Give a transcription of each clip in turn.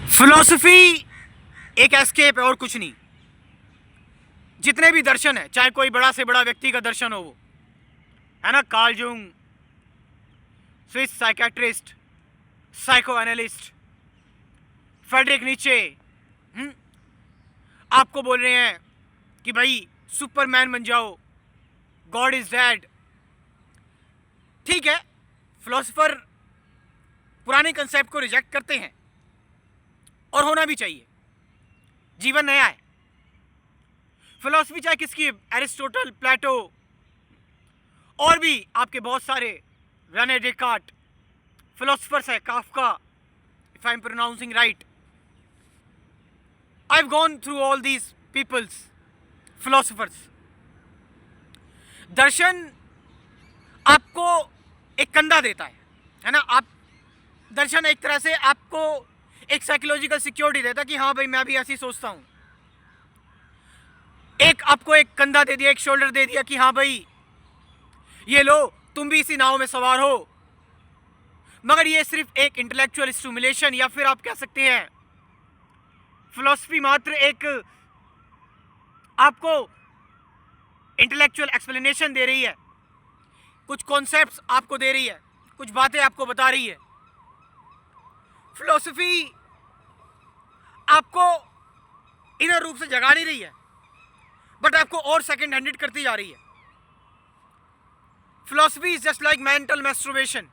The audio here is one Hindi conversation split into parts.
फिलॉसफी एक एस्केप है और कुछ नहीं। जितने भी दर्शन है, चाहे कोई बड़ा से बड़ा व्यक्ति का दर्शन हो, वो है ना, Carl Jung, Swiss psychiatrist, psycho analyst, Friedrich Nietzsche, आपको बोल रहे हैं कि भाई सुपरमैन बन जाओ, गॉड इज डेड। ठीक है, फिलोसोफर पुराने कंसेप्ट को रिजेक्ट करते हैं और होना भी चाहिए। जीवन नया है। फिलॉसफी चाहे किसकी, एरिस्टोटल, प्लेटो और भी आपके बहुत सारे, रेने डेकार्ट, फिलोसफर्स है, Kafka, if I am pronouncing right. I have gone through all these peoples, philosophers. दर्शन आपको एक कंधा देता है ना। आप दर्शन एक तरह से आपको एक साइकोलॉजिकल सिक्योरिटी देता है कि हाँ भाई मैं भी ऐसी सोचता हूं। एक आपको एक कंधा दे दिया, एक शोल्डर दे दिया कि हाँ भाई ये लो, तुम भी इसी नाव में सवार हो। मगर ये सिर्फ एक इंटेलेक्चुअल स्टिमुलेशन, या फिर आप कह सकते हैं फिलॉसफी मात्र एक आपको इंटेलेक्चुअल एक्सप्लेनेशन दे रही है, कुछ कॉन्सेप्ट्स आपको दे रही है, कुछ बातें आपको बता रही है। फिलॉसफी आपको इनर रूप से जगा नहीं रही है, बट आपको और सेकंड हैंडेड करती जा रही है। Philosophy is just like mental masturbation.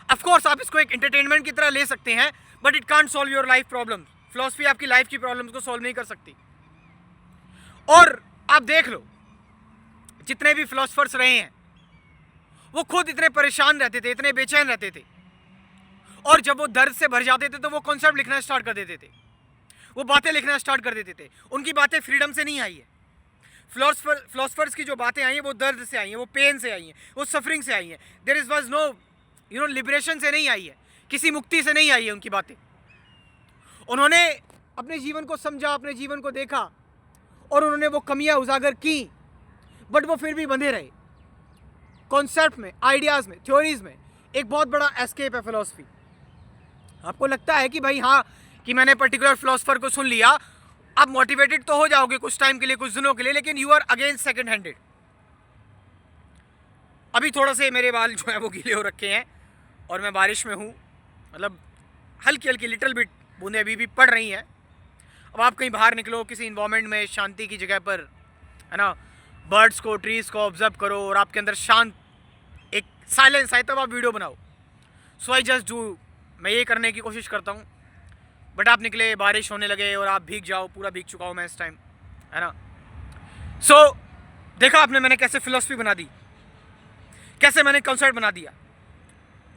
Of course आप इसको एक एंटरटेनमेंट की तरह ले सकते हैं, but it can't solve your life problem. Philosophy आपकी लाइफ की प्रॉब्लम्स को सॉल्व नहीं कर सकती। और आप देख लो, जितने भी फिलोसफर्स रहे हैं वो खुद इतने परेशान रहते थे, इतने बेचैन रहते थे, और जब वो दर्द से भर जाते थे तो वो कॉन्सेप्ट लिखना स्टार्ट कर देते थे, वो बातें लिखना स्टार्ट कर देते थे। उनकी बातें फ्रीडम से नहीं आई है। फिलोसफर्स की जो बातें आई हैं वो दर्द से आई हैं, वो पेन से आई हैं, वो सफरिंग से आई हैं। There is was no liberation से नहीं आई है, किसी मुक्ति से नहीं आई है उनकी बातें। उन्होंने अपने जीवन को समझा, अपने जीवन को देखा, और उन्होंने वो कमियां उजागर की, बट वो फिर भी बंधे रहे कॉन्सेप्ट में, आइडियाज में, थ्योरीज में। एक बहुत बड़ा एस्केप है फिलॉसफी। आपको लगता है कि भाई हाँ, कि मैंने पर्टिकुलर फिलोसफर को सुन लिया, आप मोटिवेटेड तो हो जाओगे कुछ टाइम के लिए, कुछ दिनों के लिए, लेकिन you are again second handed. अभी थोड़ा से मेरे बाल जो है वो गीले हो रखे हैं और मैं बारिश में हूँ, मतलब हल्की हल्की लिटिल बिट बूंदें अभी भी पड़ रही हैं। अब आप कहीं बाहर निकलो किसी इन्वायरमेंट में, शांति की जगह पर, है ना, बर्ड्स को, ट्रीज को ऑब्जर्व करो और आपके अंदर शांत एक साइलेंस आए, तब आप वीडियो बनाओ। सो आई जस्ट डू, मैं ये करने की कोशिश करता हूँ। बट आप निकले, बारिश होने लगे और आप भीग जाओ, पूरा भीग चुका हूँ मैं इस टाइम, है ना। सो देखा आपने मैंने कैसे फिलॉसफी बना दी, कैसे मैंने कॉन्सेप्ट बना दिया,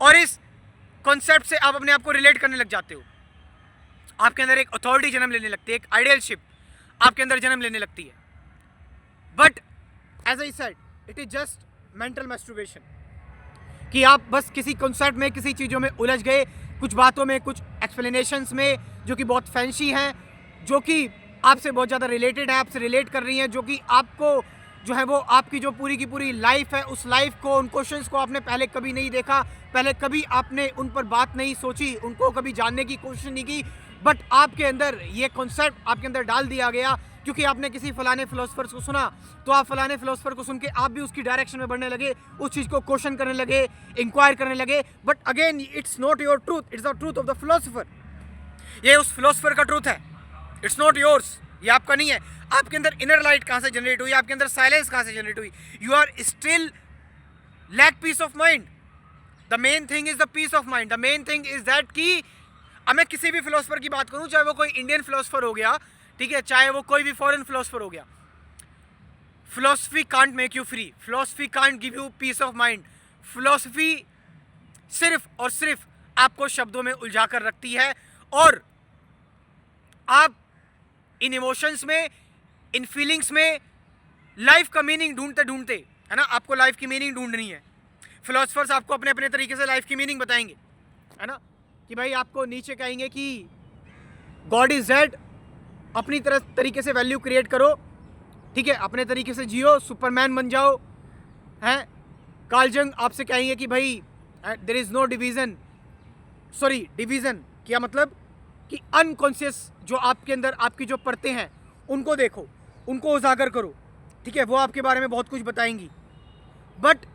और इस कॉन्सेप्ट से आप अपने आप को रिलेट करने लग जाते हो। आपके अंदर एक अथॉरिटी जन्म लेने लगती है, एक आइडियलशिप आपके अंदर जन्म लेने लगती है। But as I said, it is just mental masturbation, कि आप बस किसी कॉन्सेप्ट में, किसी चीज़ों में उलझ गए, कुछ बातों में, कुछ एक्सप्लेनेशंस में जो कि बहुत फैंसी हैं, जो कि आपसे बहुत ज़्यादा रिलेटेड है, आपसे रिलेट कर रही हैं, जो कि आपको जो है वो आपकी जो पूरी की पूरी लाइफ है, उस लाइफ को, उन क्वेश्चंस को आपने पहले कभी नहीं देखा, पहले कभी आपने उन पर बात नहीं सोची, उनको कभी जानने की कोशिश नहीं की, बट आपके अंदर ये कॉन्सेप्ट आपके अंदर डाल दिया गया क्योंकि आपने किसी फलाने फिलोसफर को सुना, तो आप फलाने फिलोसफर को सुन के आप भी उसकी डायरेक्शन में बढ़ने लगे, उस चीज़ को क्वेश्चन करने लगे, इंक्वायर करने लगे। But again it's not your truth, it's the truth of the philosopher. ये उस फिलोसफर का ट्रूथ है, इट्स नॉट योर्स, ये आपका नहीं है। आपके अंदर इनर लाइट कहाँ से जनरेट हुई, आपके अंदर साइलेंस कहाँ से जनरेट हुई? You are still lack peace of mind. The main thing is the peace of mind. The main thing is that कि अब मैं किसी भी फिलोसफर की बात करूं, चाहे वो कोई इंडियन फिलोसफर हो गया, ठीक है, चाहे वो कोई भी फॉरेन फिलोसफर हो गया, philosophy can't make you free, philosophy can't give you peace of mind. Philosophy सिर्फ और सिर्फ आपको शब्दों में उलझा कर रखती है, और आप इन इमोशंस में, इन फीलिंग्स में लाइफ का मीनिंग ढूंढते ढूंढते, है ना, आपको लाइफ की मीनिंग ढूंढनी है। फिलोसफर्स आपको अपने अपने तरीके से लाइफ की मीनिंग बताएंगे, है ना, कि भाई आपको नीचे कहेंगे कि गॉड इज डेड, अपनी तरीके से वैल्यू क्रिएट करो, ठीक है, अपने तरीके से जियो, सुपरमैन बन जाओ, हैं। कार्ल जंग आपसे कहेंगे कि भाई there is no division, sorry division, क्या मतलब कि अनकॉन्शियस जो आपके अंदर आपकी जो परतें हैं उनको देखो, उनको उजागर करो, ठीक है, वो आपके बारे में बहुत कुछ बताएंगी। But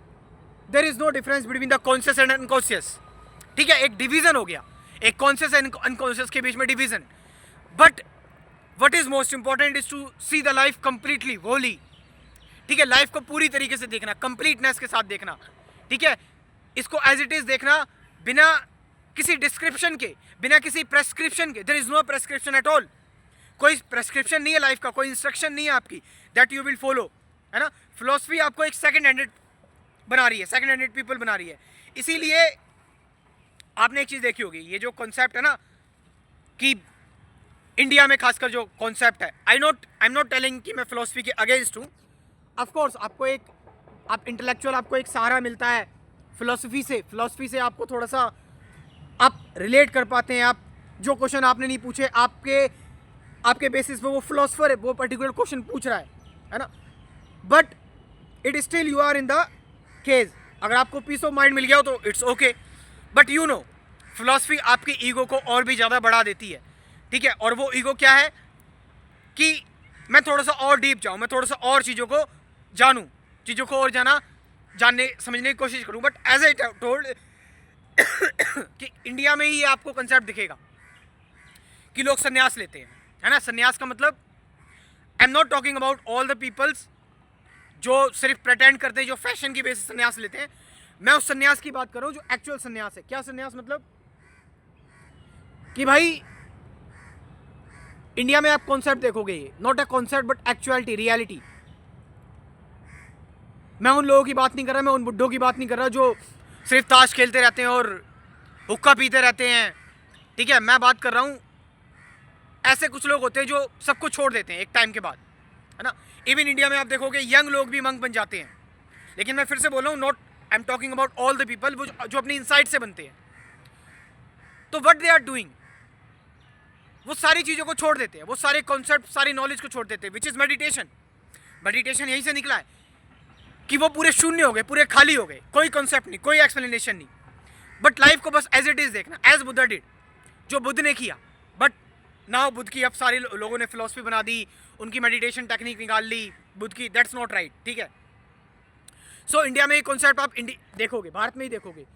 there is no difference between the conscious and unconscious, ठीक है, एक डिवीजन हो गया, एक कॉन्शियस एंड अनकॉन्शियस के बीच में division. But what is most important is to see the life completely, wholly, ठीक है, लाइफ को पूरी तरीके से देखना, कंप्लीटनेस के साथ देखना, ठीक है, इसको एज इट इज देखना, बिना किसी डिस्क्रिप्शन के, बिना किसी प्रेस्क्रिप्शन के। There is no prescription at all, कोई प्रेस्क्रिप्शन नहीं है लाइफ का, कोई इंस्ट्रक्शन नहीं है आपकी दैट यू विल फॉलो, है ना। फिलोसफी आपको एक सेकंड हैंडेड बना रही है, सेकंड हैंडेड पीपल बना रही है। इसीलिए आपने एक चीज़ देखी होगी, ये जो कॉन्सेप्ट है ना कि इंडिया में खासकर जो कॉन्सेप्ट है, आई एम नॉट टेलिंग कि मैं फिलोसफी के अगेंस्ट हूँ। ऑफकोर्स आपको एक, आप इंटेलेक्चुअल, आपको एक सहारा मिलता है फिलोसफी से आपको थोड़ा सा आप रिलेट कर पाते हैं। आप जो क्वेश्चन आपने नहीं पूछे, आपके बेसिस पे वो फिलोसफर है, वो पर्टिकुलर क्वेश्चन पूछ रहा है ना। But it still you are in the case, अगर आपको पीस ऑफ माइंड मिल गया हो तो it's okay. But you know philosophy आपकी ईगो को और भी ज़्यादा बढ़ा देती है, ठीक है, और वो ईगो क्या है कि मैं थोड़ा सा और डीप जाऊँ, मैं थोड़ा सा और चीज़ों को जानूँ, चीज़ों को और जानने समझने की कोशिश करूँ। बट एज आई टोल्ड कि इंडिया में ही आपको कंसेप्ट दिखेगा कि लोग संन्यास लेते हैं, है ना। संन्यास का मतलब, I am not talking about all the peoples जो सिर्फ प्रेटेंड करते हैं, जो फैशन की बेसिस संन्यास लेते हैं। मैं उस संन्यास की बात कर रहा हूँ जो एक्चुअल संन्यास है। क्या संन्यास मतलब कि भाई इंडिया में आप कॉन्सेप्ट देखोगे, not a concept but actuality, reality. मैं उन लोगों की बात नहीं कर रहा, मैं उन बुड्ढों की बात नहीं कर रहा जो सिर्फ ताश खेलते रहते हैं और हुक्का पीते रहते हैं, ठीक है। मैं बात कर रहा हूँ, ऐसे कुछ लोग होते हैं जो सब कुछ छोड़ देते हैं एक टाइम के बाद, है ना। इवन इंडिया में आप देखोगे यंग लोग भी मंक बन जाते हैं। लेकिन मैं फिर से बोल रहा हूँ, not I am talking about all the people जो अपनी इनसाइट से बनते हैं। तो व्हाट दे आर डूइंग, वो सारी चीज़ों को छोड़ देते हैं, वो सारे कॉन्सेप्ट, सारी नॉलेज को छोड़ देते हैं, विच इज़ मेडिटेशन। मेडिटेशन यहीं से निकला है कि वो पूरे शून्य हो गए, पूरे खाली हो गए, कोई कॉन्सेप्ट नहीं, कोई एक्सप्लेनेशन नहीं, बट लाइफ को बस एज इट इज़ देखना, एज बुद्धा डिड, जो बुद्ध ने किया। बट नाउ बुद्ध की अब सारे लोगों ने फिलोसफी बना दी, उनकी मेडिटेशन टेक्निक निकाल ली बुद्ध की, दैट्स नॉट राइट, ठीक है। सो इंडिया में ये कॉन्सेप्ट आप देखोगे, भारत में ही देखोगे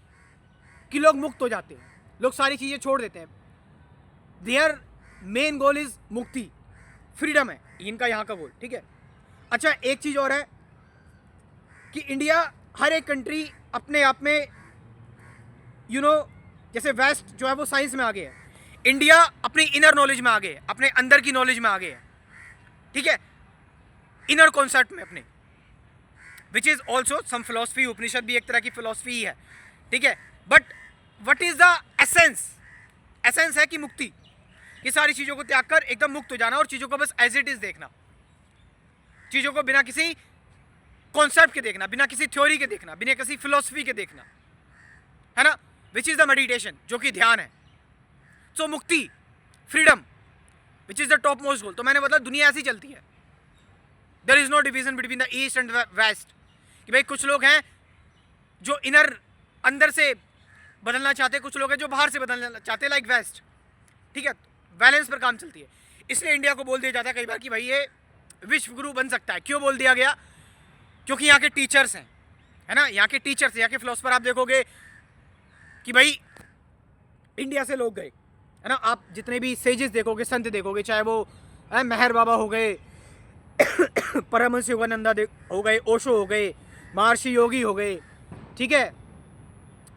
कि लोग मुक्त हो जाते हैं, लोग सारी चीज़ें छोड़ देते हैं। देयर मेन गोल इज मुक्ति, फ्रीडम है इनका यहाँ का गोल, ठीक है। अच्छा, एक चीज़ और है कि इंडिया, हर एक कंट्री अपने आप में यू नो, जैसे वेस्ट जो है वो साइंस में आगे है, इंडिया अपनी इनर नॉलेज में आगे है, अपने अंदर की नॉलेज में आगे है, ठीक है, इनर कॉन्सेप्ट में अपने, which is also some philosophy. Upanishad भी एक तरह की फिलोसफी ही है, ठीक है। But what is the essence, essence है कि मुक्ति, कि सारी चीज़ों को त्याग कर एकदम मुक्त हो जाना और चीज़ों को बस एज इट इज देखना, चीज़ों को बिना किसी कॉन्सेप्ट के देखना, बिना किसी थ्योरी के देखना, बिना किसी फिलोसफी के देखना, है ना, विच इज द मेडिटेशन, जो कि ध्यान है। सो मुक्ति, freedom, which is the top most goal. तो मैंने बताया दुनिया ऐसी चलती है, there is no division between the east and west, कि भाई कुछ लोग हैं जो इनर अंदर से बदलना चाहते हैं, कुछ लोग हैं जो बाहर से बदलना चाहते हैं, लाइक वेस्ट, ठीक है। बैलेंस पर काम चलती है। इसलिए इंडिया को बोल दिया जाता है कई बार कि भाई ये विश्व गुरु बन सकता है। क्यों बोल दिया गया? क्योंकि यहाँ के टीचर्स हैं, है ना, यहाँ के टीचर्स, यहाँ के फिलोसफर आप देखोगे कि भाई इंडिया से लोग गए, है ना। आप जितने भी सेजेस देखोगे, संत देखोगे, चाहे वो मेहर बाबा हो गए, परमहंस योगानंदा हो गए, ओशो हो गए, महर्षि योगी हो गए, ठीक है,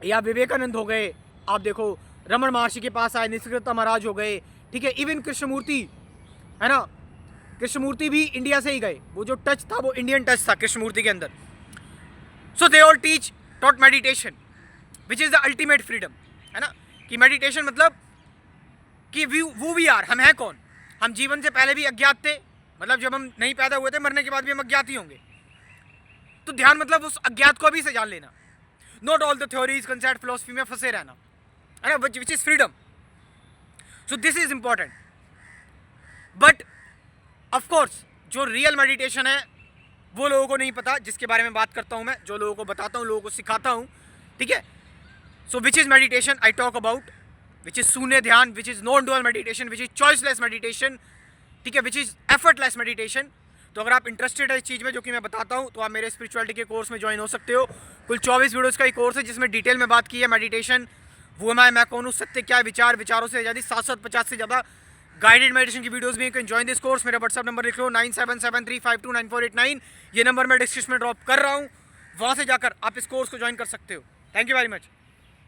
या विवेकानंद हो गए, आप देखो रमन महर्षि के पास आए, निष्कृता महाराज हो गए, ठीक है, इवन कृष्णमूर्ति, है ना, कृष्णमूर्ति भी इंडिया से ही गए, वो जो टच था वो इंडियन टच था कृष्णमूर्ति के अंदर। So they all teach taught meditation which is the ultimate freedom, है ना, कि मेडिटेशन मतलब कि वो वी आर, हम हैं कौन, हम जीवन से पहले भी अज्ञात थे, मतलब जब हम नहीं पैदा हुए थे, मरने के बाद भी हम अज्ञात ही होंगे। तो ध्यान मतलब उस अज्ञात को अभी से जान लेना, not all the theories, concept, philosophy में फंसे रहना, है ना, which is freedom. So this is important. But of course जो रियल मेडिटेशन है वो लोगों को नहीं पता, जिसके बारे में बात करता हूँ मैं, जो लोगों को बताता हूँ, लोगों को सिखाता हूँ, ठीक है। So which is meditation, I talk about which is शून्य ध्यान, which is non dual meditation, which is choiceless meditation, ठीक है, विच इज़ एफर्टलेस मेडिटेशन। तो अगर आप इंटरेस्टेड है इस चीज़ में जो कि मैं बताता हूँ, तो आप मेरे स्पिरिचुअलिटी के कोर्स में ज्वाइन हो सकते हो। कुल 24 वीडियोज़ का ही कोर्स है जिसमें डिटेल में बात की है मेडिटेशन, वो मैं कौन हूँ, सत्य क्या है, विचार, विचारों से आज़ादी, 750 से ज़्यादा गाइडेड मेडिटेशन की वीडियोस भी। You can join this course. मेरा व्हाट्सअप नंबर लिख लो 9773529489। ये नंबर मैं डिस्क्रिप्शन में ड्रॉप कर रहा हूँ, वहाँ से जाकर आप इस कोर्स को ज्वाइन कर सकते हो। Thank you very much.